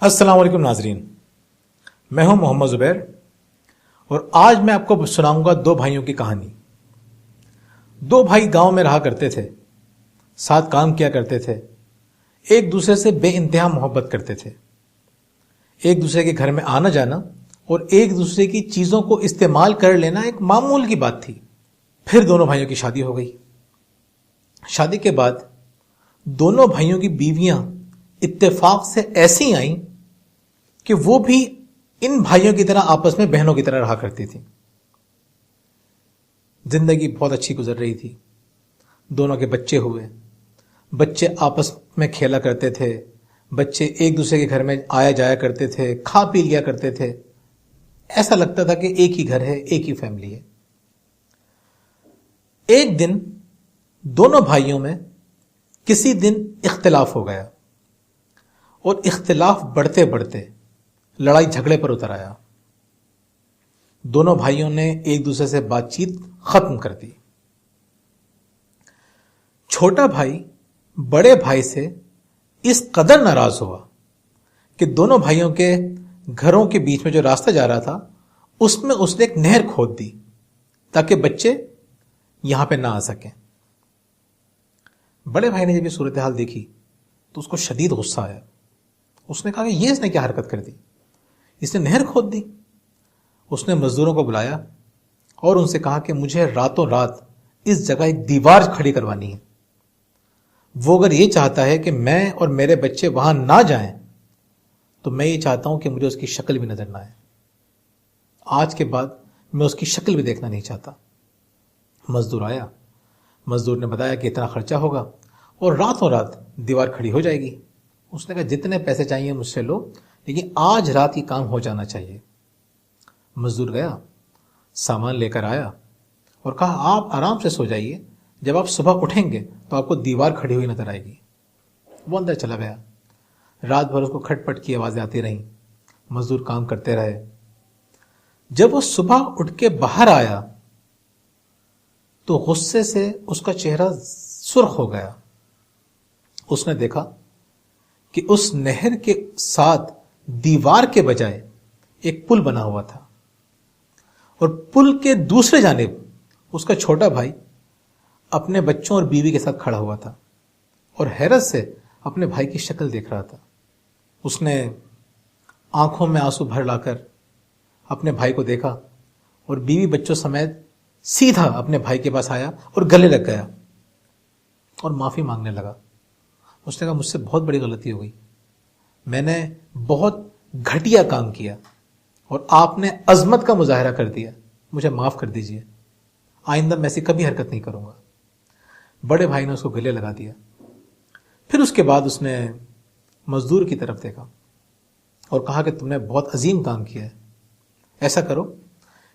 السلام علیکم ناظرین، میں ہوں محمد زبیر اور آج میں آپ کو سناؤں گا دو بھائیوں کی کہانی۔ دو بھائی گاؤں میں رہا کرتے تھے، ساتھ کام کیا کرتے تھے، ایک دوسرے سے بے انتہا محبت کرتے تھے، ایک دوسرے کے گھر میں آنا جانا اور ایک دوسرے کی چیزوں کو استعمال کر لینا ایک معمول کی بات تھی۔ پھر دونوں بھائیوں کی شادی ہو گئی۔ شادی کے بعد دونوں بھائیوں کی بیویاں اتفاق سے ایسی آئیں کہ وہ بھی ان بھائیوں کی طرح آپس میں بہنوں کی طرح رہا کرتی تھی۔ زندگی بہت اچھی گزر رہی تھی، دونوں کے بچے ہوئے، بچے آپس میں کھیلا کرتے تھے، بچے ایک دوسرے کے گھر میں آیا جایا کرتے تھے، کھا پی لیا کرتے تھے، ایسا لگتا تھا کہ ایک ہی گھر ہے، ایک ہی فیملی ہے۔ ایک دن دونوں بھائیوں میں کسی دن اختلاف ہو گیا اور اختلاف بڑھتے بڑھتے لڑائی جھگڑے پر اتر آیا۔ دونوں بھائیوں نے ایک دوسرے سے بات چیت ختم کر دی۔ چھوٹا بھائی بڑے بھائی سے اس قدر ناراض ہوا کہ دونوں بھائیوں کے گھروں کے بیچ میں جو راستہ جا رہا تھا اس میں اس نے ایک نہر کھود دی تاکہ بچے یہاں پہ نہ آ سکیں۔ بڑے بھائی نے جب یہ صورتحال دیکھی تو اس کو شدید غصہ آیا۔ اس نے کہا کہ یہ اس نے کیا حرکت کر دی، اس نے نہر کھود دی۔ اس نے مزدوروں کو بلایا اور ان سے کہا کہ مجھے راتوں رات اس جگہ ایک دیوار کھڑی کروانی ہے۔ وہ اگر یہ چاہتا ہے کہ میں اور میرے بچے وہاں نہ جائیں تو میں یہ چاہتا ہوں کہ مجھے اس کی شکل بھی نظر نہ آئے۔ آج کے بعد میں اس کی شکل بھی دیکھنا نہیں چاہتا۔ مزدور آیا، مزدور نے بتایا کہ اتنا خرچہ ہوگا اور راتوں رات دیوار کھڑی ہو جائے گی۔ اس نے کہا جتنے پیسے چاہیے مجھ سے لو، لیکن آج رات یہ کام ہو جانا چاہیے۔ مزدور گیا، سامان لے کر آیا اور کہا آپ آرام سے سو جائیے، جب آپ صبح اٹھیں گے تو آپ کو دیوار کھڑی ہوئی نظر آئے گی۔ وہ اندر چلا گیا۔ رات بھر اس کو کھٹ پٹ کی آوازیں آتی رہیں، مزدور کام کرتے رہے۔ جب وہ صبح اٹھ کے باہر آیا تو غصے سے اس کا چہرہ سرخ ہو گیا۔ اس نے دیکھا کہ اس نہر کے ساتھ دیوار کے بجائے ایک پل بنا ہوا تھا اور پل کے دوسرے جانب اس کا چھوٹا بھائی اپنے بچوں اور بیوی کے ساتھ کھڑا ہوا تھا اور حیرت سے اپنے بھائی کی شکل دیکھ رہا تھا۔ اس نے آنکھوں میں آنسو بھر لا کر اپنے بھائی کو دیکھا اور بیوی بچوں سمیت سیدھا اپنے بھائی کے پاس آیا اور گلے لگ گیا اور معافی مانگنے لگا۔ اس نے کہا مجھ سے بہت بڑی غلطی ہو گئی، میں نے بہت گھٹیا کام کیا اور آپ نے عظمت کا مظاہرہ کر دیا، مجھے معاف کر دیجئے، آئندہ میں ایسی کبھی حرکت نہیں کروں گا۔ بڑے بھائی نے اس کو گلے لگا دیا۔ پھر اس کے بعد اس نے مزدور کی طرف دیکھا اور کہا کہ تم نے بہت عظیم کام کیا ہے، ایسا کرو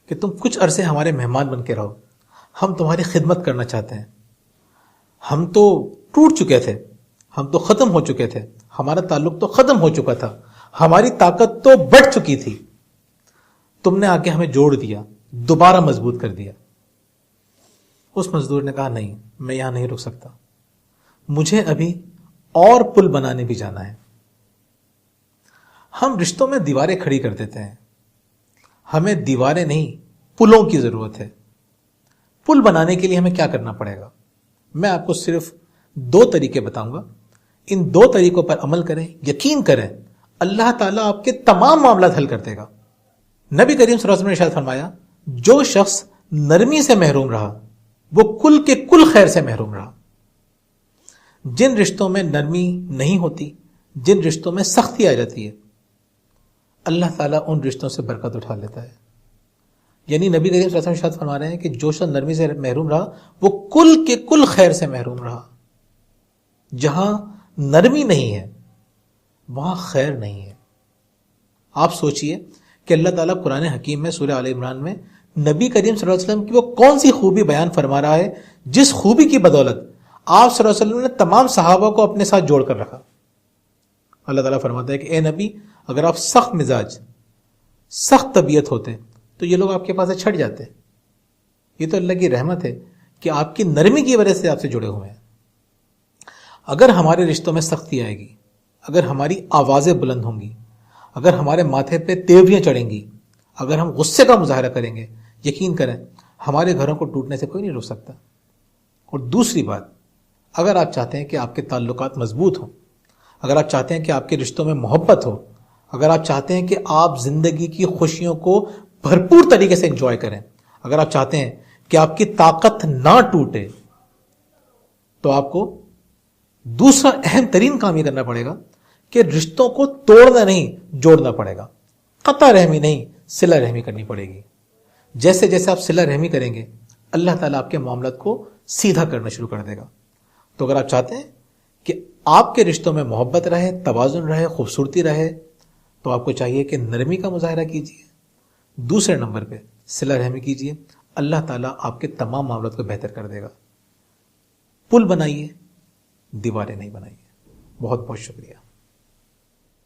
کہ تم کچھ عرصے ہمارے مہمان بن کے رہو، ہم تمہاری خدمت کرنا چاہتے ہیں۔ ہم تو ٹوٹ چکے تھے، ہم تو ختم ہو چکے تھے، ہمارا تعلق تو ختم ہو چکا تھا، ہماری طاقت تو بڑھ چکی تھی، تم نے آ کے ہمیں جوڑ دیا، دوبارہ مضبوط کر دیا۔ اس مزدور نے کہا نہیں، میں یہاں نہیں رک سکتا، مجھے ابھی اور پل بنانے بھی جانا ہے۔ ہم رشتوں میں دیواریں کھڑی کر دیتے ہیں، ہمیں دیواریں نہیں پلوں کی ضرورت ہے۔ پل بنانے کے لیے ہمیں کیا کرنا پڑے گا؟ میں آپ کو صرف 2 طریقے بتاؤں گا، ان 2 طریقوں پر عمل کریں، یقین کریں اللہ تعالیٰ آپ کے تمام معاملات حل کر دے گا۔ نبی کریم صلی اللہ علیہ وسلم نے ارشاد فرمایا جو شخص نرمی سے محروم رہا وہ کل کے کل خیر سے محروم رہا۔ جن رشتوں میں نرمی نہیں ہوتی، جن رشتوں میں سختی آ جاتی ہے، اللہ تعالیٰ ان رشتوں سے برکت اٹھا لیتا ہے۔ یعنی نبی کریم صلی اللہ علیہ وسلم ارشاد فرما رہے ہیں کہ جو شخص نرمی سے محروم رہا وہ کل کے کل خیر سے محروم رہا۔ جہاں نرمی نہیں ہے وہاں خیر نہیں ہے۔ آپ سوچئے کہ اللہ تعالیٰ قرآن حکیم میں سورہ آل عمران میں نبی کریم صلی اللہ علیہ وسلم کی وہ کون سی خوبی بیان فرما رہا ہے جس خوبی کی بدولت آپ صلی اللہ علیہ وسلم نے تمام صحابہ کو اپنے ساتھ جوڑ کر رکھا۔ اللہ تعالیٰ فرماتا ہے کہ اے نبی اگر آپ سخت مزاج، سخت طبیعت ہوتے تو یہ لوگ آپ کے پاس سے چھٹ جاتے۔ یہ تو اللہ کی رحمت ہے کہ آپ کی نرمی کی وجہ سے آپ سے جڑے ہوئے ہیں۔ اگر ہمارے رشتوں میں سختی آئے گی، اگر ہماری آوازیں بلند ہوں گی، اگر ہمارے ماتھے پہ تیوریاں چڑھیں گی، اگر ہم غصے کا مظاہرہ کریں گے، یقین کریں ہمارے گھروں کو ٹوٹنے سے کوئی نہیں روک سکتا۔ اور دوسری بات، اگر آپ چاہتے ہیں کہ آپ کے تعلقات مضبوط ہوں، اگر آپ چاہتے ہیں کہ آپ کے رشتوں میں محبت ہو، اگر آپ چاہتے ہیں کہ آپ زندگی کی خوشیوں کو بھرپور طریقے سے انجوائے کریں، اگر آپ چاہتے ہیں کہ آپ کی طاقت نہ ٹوٹے، تو آپ کو دوسرا اہم ترین کام یہ کرنا پڑے گا کہ رشتوں کو توڑنا نہیں، جوڑنا پڑے گا۔ قطع رحمی نہیں، صلہ رحمی کرنی پڑے گی۔ جیسے جیسے آپ صلہ رحمی کریں گے، اللہ تعالیٰ آپ کے معاملات کو سیدھا کرنا شروع کر دے گا۔ تو اگر آپ چاہتے ہیں کہ آپ کے رشتوں میں محبت رہے، توازن رہے، خوبصورتی رہے، تو آپ کو چاہیے کہ نرمی کا مظاہرہ کیجیے، دوسرے نمبر پہ صلہ رحمی کیجیے، اللہ تعالیٰ آپ کے تمام معاملات کو بہتر کر دے گا۔ پل بنائیے، دیواریں نہیں بنائیے۔ بہت بہت شکریہ۔